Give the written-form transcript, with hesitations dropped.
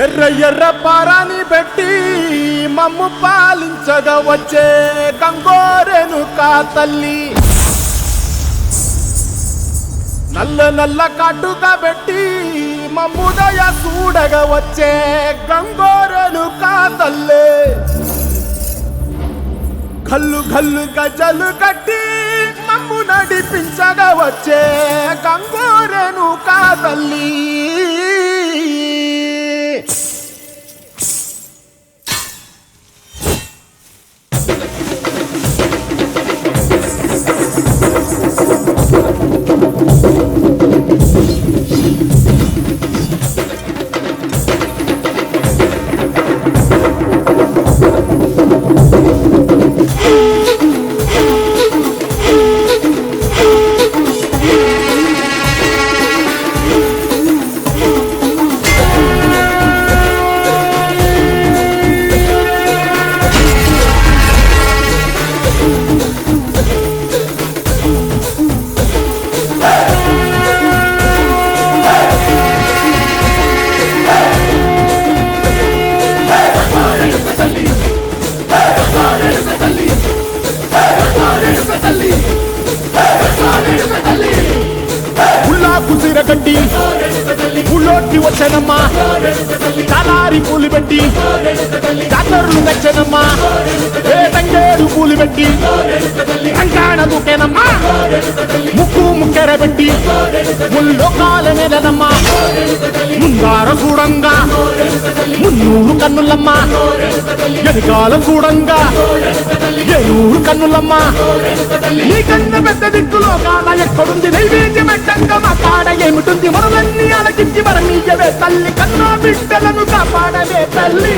ఎర్ర ఎర్ర పారాని పెట్టి మమ్ము పాలించగా వచ్చే గంగోరెను కా తల్లి, నల్ల నల్ల కాటుగా పెట్టి మమ్ముదయ చూడగా వచ్చే గంగోరెను కా తల్లి, గల్లు గల్లు గజలు కట్టి మమ్ము నడిపించగా వచ్చే గంగోరెను కా తల్లి. కుసిరగడ్డి పుల్లోకి వచ్చనమ్మా, చాలారి పూలు పెట్టి జాతరలు తెచ్చనమ్మా, ఏ తంగేడు పూలు పెట్టి కంకాణ దూకేనమ్మా, ముక్కు ముక్కెర పెట్టి ముల్లోకాల నెలనమ్మా, ముందార చూడంగా మున్నూరు కన్నులమ్మా, ఎనకాల చూడంగా ఏనూరు కన్నులమ్మా, నీ కన్న పెద్ద దిక్కులో కాల ఎక్కడుంది నైవేద్యం పెట్టంగా మా కాడ ఏమిటుంది, మనలన్నీ అలకించి మరణీయవే తల్లి, కన్నా బిడ్డలను కాపాడవే తల్లి.